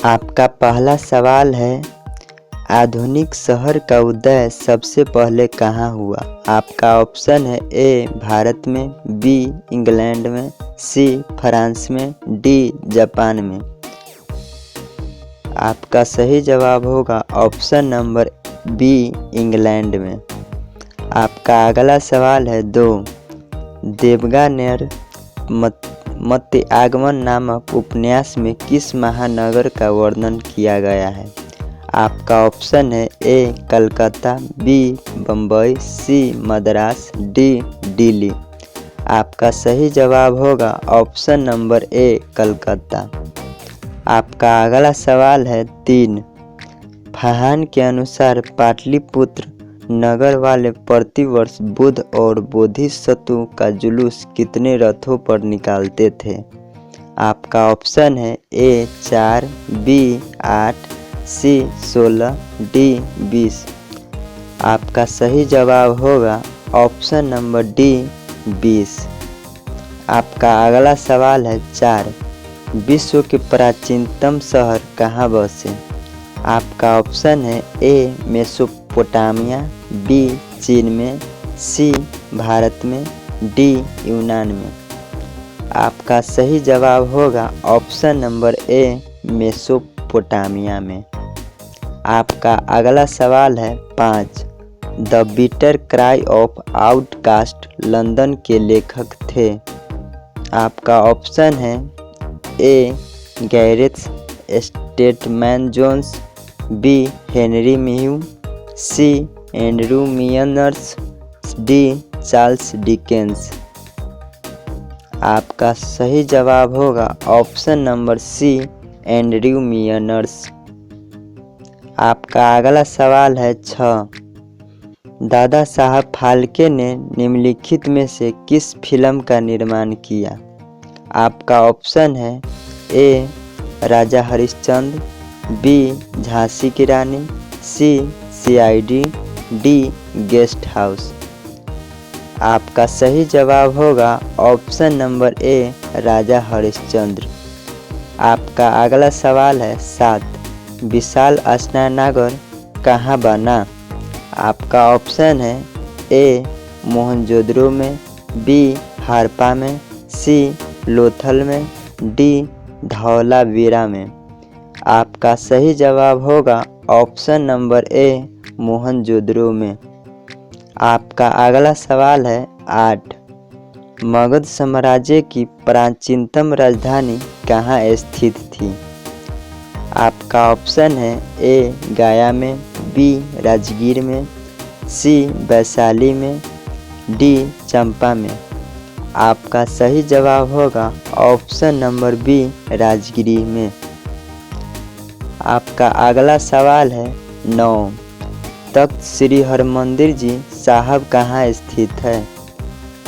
आपका पहला सवाल है, आधुनिक शहर का उदय सबसे पहले कहाँ हुआ? आपका ऑप्शन है ए भारत में, बी इंग्लैंड में, सी फ्रांस में, डी जापान में। आपका सही जवाब होगा ऑप्शन नंबर बी इंग्लैंड में। आपका अगला सवाल है 2, देवगानेर मत्स्य आगमन नामक उपन्यास में किस महानगर का वर्णन किया गया है? आपका ऑप्शन है ए कलकत्ता, बी बम्बई, सी मद्रास, डी दिल्ली। आपका सही जवाब होगा ऑप्शन नंबर ए कलकत्ता। आपका अगला सवाल है 3, फाहान के अनुसार पाटलिपुत्र नगर वाले प्रतिवर्ष बुद्ध और बोधिसत्व का जुलूस कितने रथों पर निकालते थे? आपका ऑप्शन है ए 4, बी 8, सी 16, डी 20। आपका सही जवाब होगा ऑप्शन नंबर डी 20। आपका अगला सवाल है 4, विश्व के प्राचीनतम शहर कहाँ बसे? आपका ऑप्शन है ए मेसोपोटामिया, बी चीन में, सी भारत में, डी यूनान में। आपका सही जवाब होगा ऑप्शन नंबर ए मेसोपोटामिया में। आपका अगला सवाल है 5, the bitter cry of outcast London के लेखक थे? आपका ऑप्शन है A Gareth Stedman Jones, B Henry Mayhew, C Andrew Mearns, D Charles Dickens. आपका सही जवाब होगा option number C Andrew Mearns. आपका अगला सवाल है 6, दादा साहब फाल्के ने निम्नलिखित में से किस फिल्म का निर्माण किया? आपका ऑप्शन है ए राजा हरिश्चंद्र, बी झांसी की रानी, सी सीआईडी, डी गेस्ट हाउस। आपका सही जवाब होगा ऑप्शन नंबर ए राजा हरिश्चंद्र। आपका अगला सवाल है 7, विशाल स्नानागार कहाँ बना? आपका ऑप्शन है ए मोहनजोदड़ो में, बी हड़प्पा में, सी लोथल में, डी धौलावीरा में। आपका सही जवाब होगा ऑप्शन नंबर ए मोहनजोदड़ो में। आपका अगला सवाल है 8, मगध साम्राज्य की प्राचीनतम राजधानी कहाँ स्थित थी? आपका ऑप्शन है ए गया में, बी राजगीर में, सी वैशाली में, डी चंपा में। आपका सही जवाब होगा ऑप्शन नंबर बी राजगिरी में। आपका अगला सवाल है 9, तख्त श्री हरमंदिर जी साहब कहाँ स्थित है?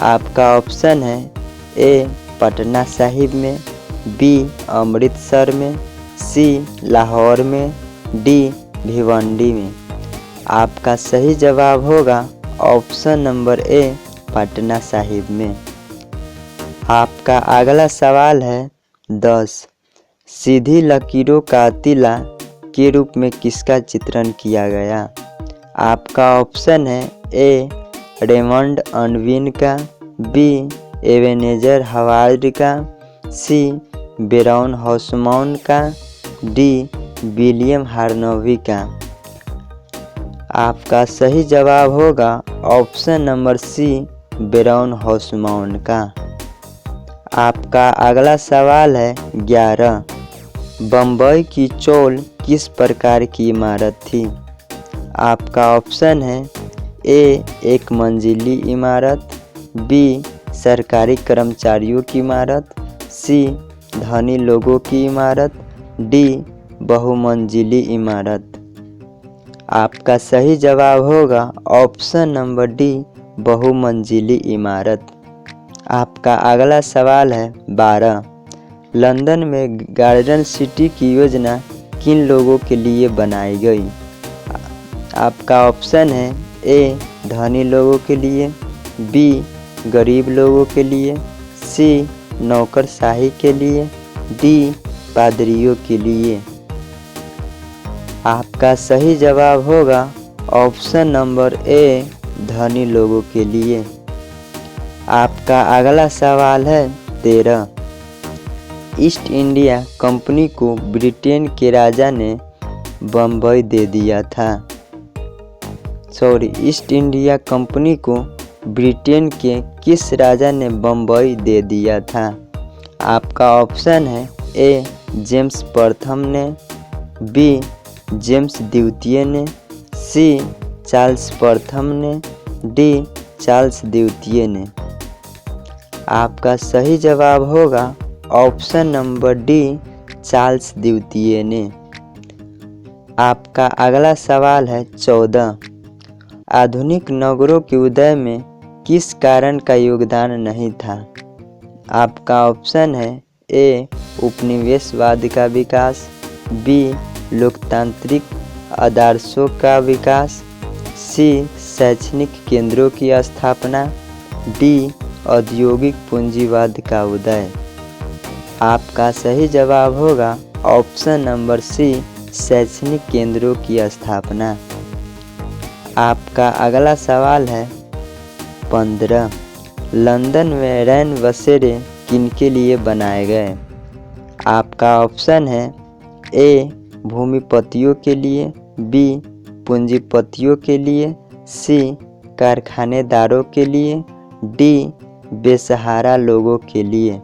आपका ऑप्शन है ए पटना साहिब में, बी अमृतसर में, सी लाहौर में, डी भिवंडी में। आपका सही जवाब होगा option number A Patna Sahib में। आपका अगला सवाल है 10, सीधी लकीरों का तिला के रूप में किसका चित्रण किया गया? आपका ऑप्शन है ए रेमंड अनविन का, बी एवेनेजर हवार्ड का, सी बेरौन हॉसमाउन का, डी विलियम हार्नवी का। आपका सही जवाब होगा ऑप्शन नंबर सी बेरौन हॉसमाउन का। आपका अगला सवाल है 11, बम्बई की चौल किस प्रकार की इमारत थी? आपका ऑप्शन है ए एक मंजिली इमारत, बी सरकारी कर्मचारियों की इमारत, सी धनी लोगों की इमारत, डी बहुमंजिली इमारत। आपका सही जवाब होगा ऑप्शन नंबर डी बहुमंजिली इमारत। आपका अगला सवाल है 12, लंदन में गार्डन सिटी की योजना किन लोगों के लिए बनाई गई? आपका ऑप्शन है ए धनी लोगों के लिए, बी गरीब लोगों के लिए, सी नौकरशाही के लिए, डी पादरियों के लिए। आपका सही जवाब होगा ऑप्शन नंबर ए, धनी लोगों के लिए। आपका अगला सवाल है 13। ईस्ट इंडिया कंपनी को ब्रिटेन के राजा ने बम्बई दे दिया था। ईस्ट इंडिया कंपनी को ब्रिटेन के किस राजा ने बम्बई दे दिया था? आपका ऑप्शन है ए, जेम्स प्रथम ने, बी, जेम्स द्वितीय ने, सी, चार्ल्स प्रथम ने, डी, चार्ल्स द्वितीय ने। आपका सही जवाब होगा ऑप्शन नंबर डी, चार्ल्स द्वितीय ने। आपका अगला सवाल है 14। आधुनिक नगरों के उदय में किस कारण का योगदान नहीं था? आपका ऑप्शन है ए, उपनिवेशवाद का विकास, बी, लोकतांत्रिक आदर्शों का विकास, सी, शैक्षणिक केंद्रों की स्थापना, डी, औद्योगिक पूंजीवाद का उदय। आपका सही जवाब होगा ऑप्शन नंबर सी, शैक्षणिक केंद्रों की स्थापना। आपका अगला सवाल है 15। लंदन में रैन बसेरे किनके लिए बनाए गए? आपका ऑप्शन है ए, भूमिपतियों के लिए, बी, पूंजीपतियों के लिए, सी, कारखानेदारों के लिए, डी, बेसहारा लोगों के लिए।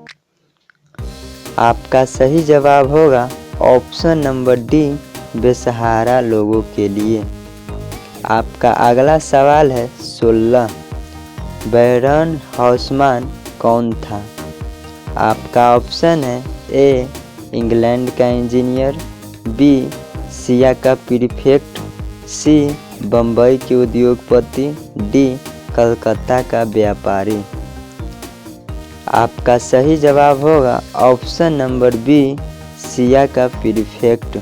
आपका सही जवाब होगा ऑप्शन नंबर डी, बेसहारा लोगों के लिए। आपका अगला सवाल है 16। बैरन हाउसमान कौन था? आपका ऑप्शन है ए, इंग्लैंड का इंजीनियर, बी, सिया का प्रीफेक्ट, सी, बम्बई के उद्योगपति, डी, कलकत्ता का व्यापारी। आपका सही जवाब होगा ऑप्शन नंबर बी, सिया का प्रीफेक्ट।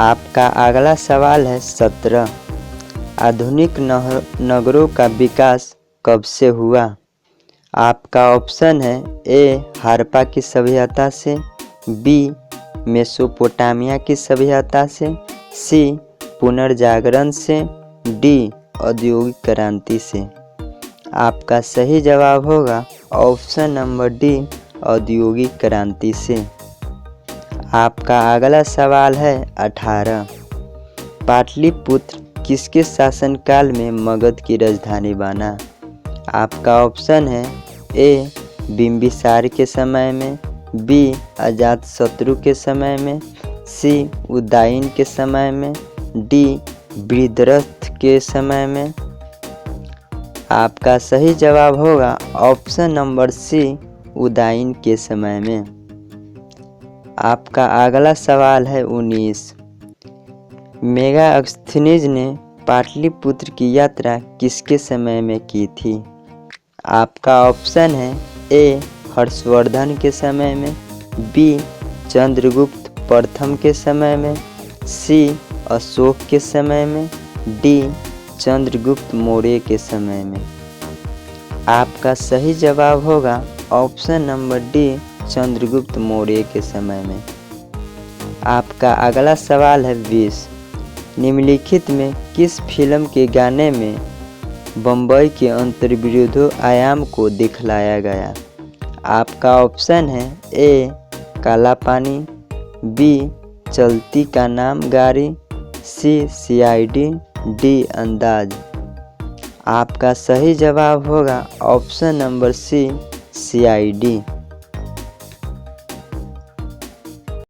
आपका अगला सवाल है 17। आधुनिक नगरों का विकास कब से हुआ? आपका ऑप्शन है ए, हड़प्पा की सभ्यता से, बी, मेसोपोटामिया की सभ्यता से, सी, पुनर्जागरण से, डी, औद्योगिक क्रांति से। आपका सही जवाब होगा ऑप्शन नंबर डी, औद्योगिक क्रांति से। आपका अगला सवाल है 18। पाटलिपुत्र किसके शासनकाल में मगध की राजधानी बना? आपका ऑप्शन है ए, बिंबिसार के समय में, बी, अजातशत्रु के समय में, सी, उदयन के समय में, डी, वृषरथ के समय में। आपका सही जवाब होगा ऑप्शन नंबर सी, उदयन के समय में। आपका अगला सवाल है 19। मेगास्थनीज ने पाटलिपुत्र की यात्रा किसके समय में की थी? आपका ऑप्शन है ए, हर्षवर्धन के समय में, बी, चंद्रगुप्त प्रथम के समय में, सी, अशोक के समय में, डी, चंद्रगुप्त मौर्य के समय में। आपका सही जवाब होगा option number D, Chandragupta Maurya के समय में। आपका अगला सवाल है 20। निम्नलिखित में किस फिल्म के गाने में बम्बई के अंतर्विरोधी आयाम को दिखलाया गया? आपका ऑप्शन है ए, काला पानी, बी, चलती का नाम गाड़ी, सी, सीआईडी, डी, अंदाज। आपका सही जवाब होगा ऑप्शन नंबर सी, सीआईडी।